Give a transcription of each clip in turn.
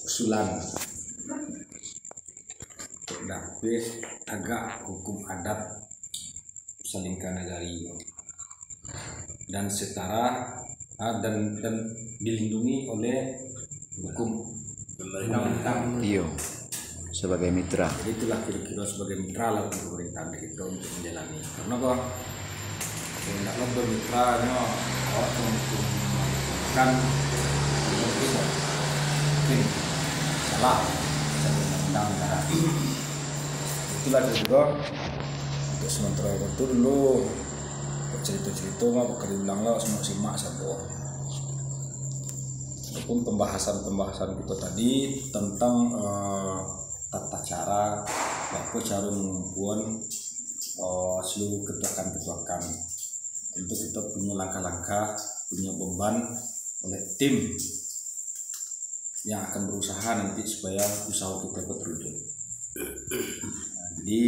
usulan dapet agak hukum adat Salingka Nagari dan setara dan dilindungi oleh hukum pemerintah. Iya, sebagai mitra. Jadi itulah kira-kira sebagai mitra lah untuk pemerintahan kita untuk menjalani. Karena kok tidak lo bermitra, awak untuk kan mungkin salah undang negara. Itulah juga untuk sementara waktu dulu cerita-cerita mah bakal diulang lah semua simak satu. Ataupun pembahasan kita tadi tentang tata cara apa cara mengumpulkan seluruh ketuakan untuk kita punya langkah-langkah, punya beban oleh tim yang akan berusaha nanti supaya usaha kita berujung. Jadi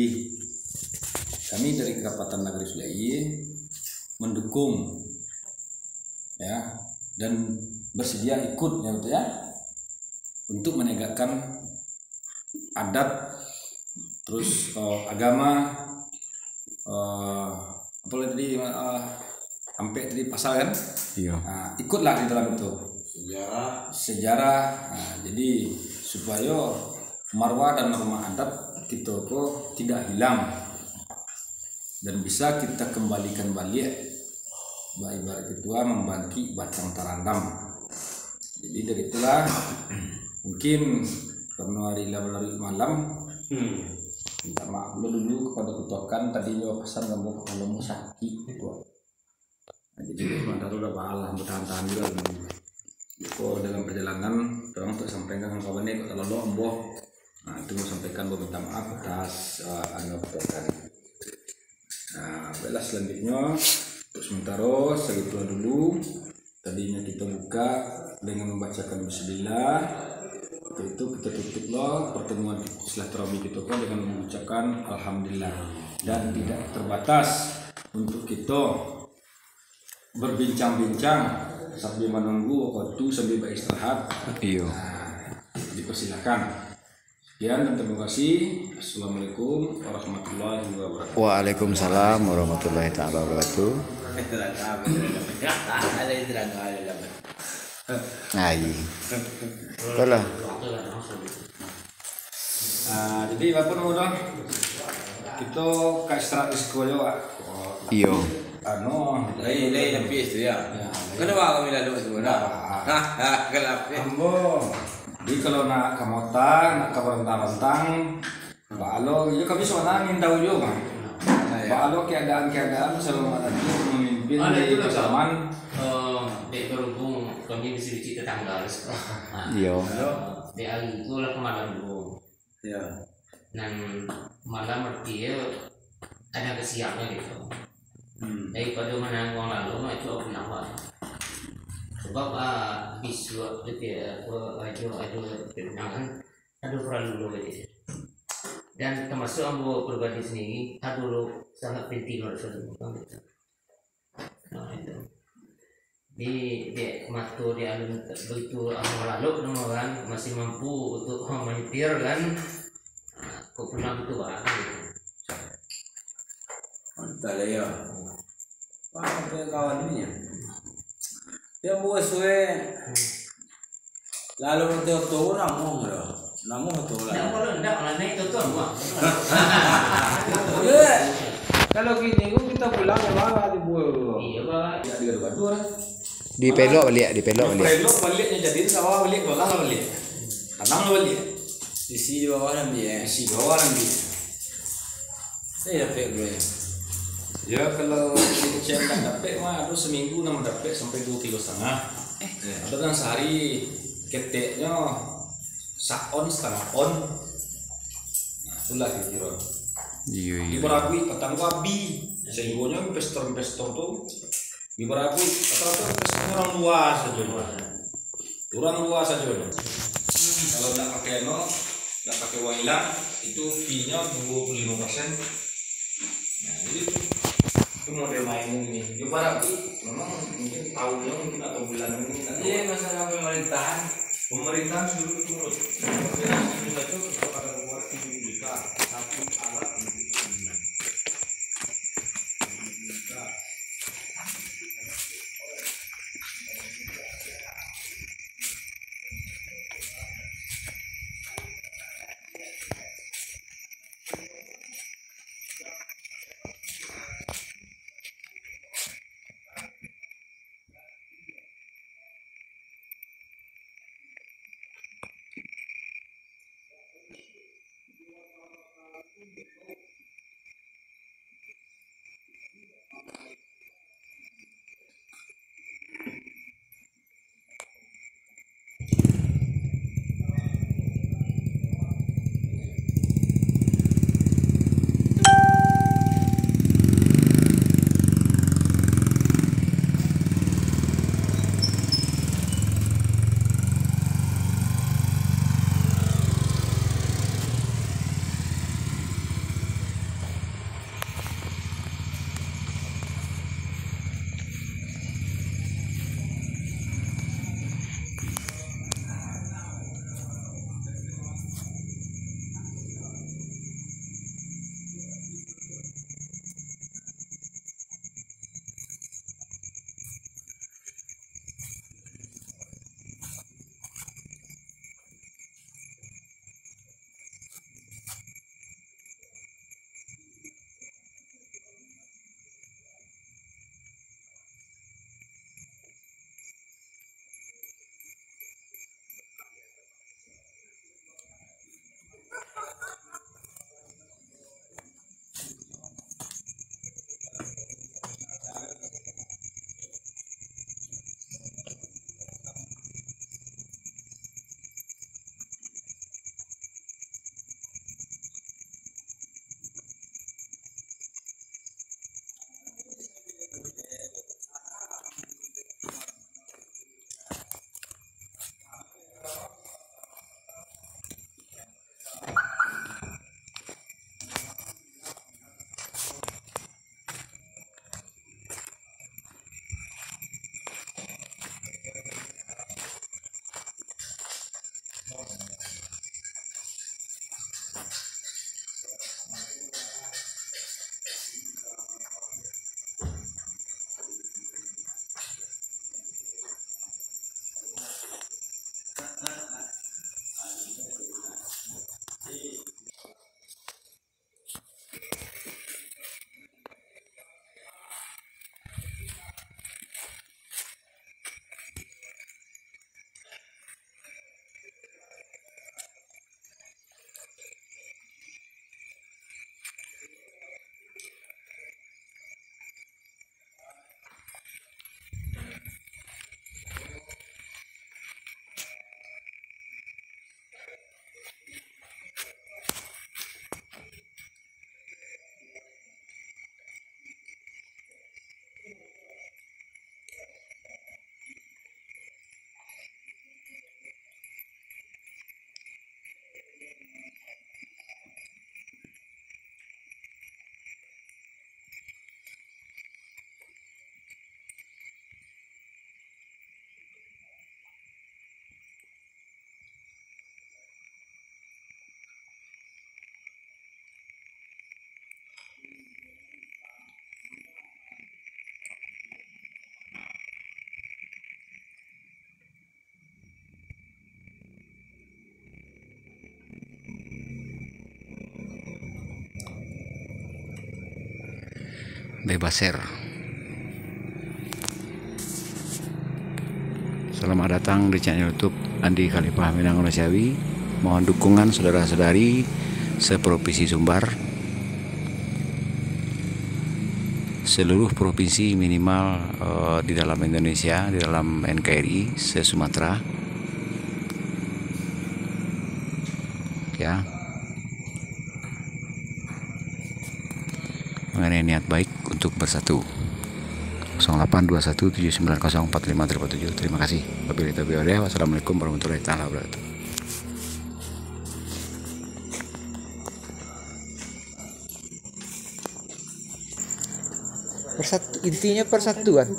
kami dari Kerapatan Nagari Sulai mendukung ya dan bersedia ikut ya untuk menegakkan adat terus agama apa tadi sampai tadi pasal kan ikutlah di dalam itu sejarah jadi supaya marwah dan norma adat kita kok tidak hilang dan bisa kita kembalikan balik ibarat ketua membangkit batang tarandam. Jadi dari itulah mungkin karena hari malam minta maaf dulu kepada ketuakan tadinya pesan kamu kalau mau sakit gitu. Jadi sementara udah bahalah bertahan-tahan juga kok dalam perjalanan orang untuk sampaikan kawannya kalau lo emboh itu mau sampaikan minta maaf atas anu ketuakan. Nah, baiklah selanjutnya untuk sementara segitu dulu. Tadinya kita buka dengan membacakan bismillah. Itu kita tutup loh pertemuan silaturahmi kita kan dengan mengucapkan alhamdulillah dan tidak terbatas untuk kita berbincang-bincang sambil menunggu waktu sambil beristirahat. Iya. Nah, dipersilakan. Sekian dan terima kasih. Assalamualaikum warahmatullahi wabarakatuh. Waalaikumsalam warahmatullahi wabarakatuh. Ayi. Kalau. Jadi apa udah kita ke istirahat di sekolah. Iyo. Lain habis tu ya. Kenapa kami lalu sekolah? Kenapa? Ambo. Jadi kalau nak kamota, nak keberentang-rentang, balo, ya kami soalnya ingin tahu juga. Balo keadaan selalu ada memimpin di zaman. Dek berhubung kami bisi-bisi tetangga sekolah. Iya. Dek hari itu lah kemarin dulu. Ya. Dan malam berarti ada kesiapnya gitu. Daripada mana uang lalu, nak coba penawar. Sebab bisu gitu ya, ajo penangan ada peran dulu gitu. Dan termasuk ambo pribadi sendiri, dulu sangat penting menurut saya. Nah itu. Di matu di alun begitu ambo lalu kan masih mampu untuk menyetir kan. Kok pernah itu banget. Mantap ya. Wah, kawan ini ya. Dia buat suwe. Lalu nanti tu namu tu lah. Nah, kalau enggak malah naik tu gua. Kalau gini kita pulang memang ada buat. Iya, Pak. Ya di Gaduh lah. Di pelok balik. Pelok baliknya jadi sawah balik bawah lah balik. Tanam lo balik. Isi di bawah nanti ya. Isi bawah nanti. Saya dapat bro. Ya kalau dicek kan dapat mah ada seminggu nama dapat sampai 2,5 kilo. Ada kan sehari keteknya sak-on setengah on. Nah itulah kira-kira. Iya. Di Baragui petang babi. Sehingga investor tuh di Baragui rata-rata investor orang luas saja. Orang luas saja. Kalau nggak pakai nggak pakai uang hilang itu fee-nya 25%. Nah jadi itu model main ini. Di Baragui memang mungkin tahunnya mungkin atau bulan ini. Iya masalah pemerintahan. Pemerintahan seluruh turut koordinasi juga itu kepada nomor 7 juta satu alat untuk kepentingan. Bebaser. Selamat datang di channel YouTube Andi Khalifah Minang Manusiawi. Mohon dukungan saudara-saudari seprovinsi Sumbar, seluruh provinsi minimal di dalam Indonesia, di dalam NKRI se-Sumatera, ya, mengenai niat baik untuk bersatu. 082179045377. Terima kasih. Wassalamualaikum warahmatullahi wabarakatuh. Intinya persatuan.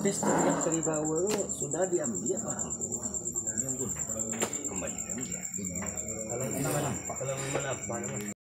Sudah diambil nampak.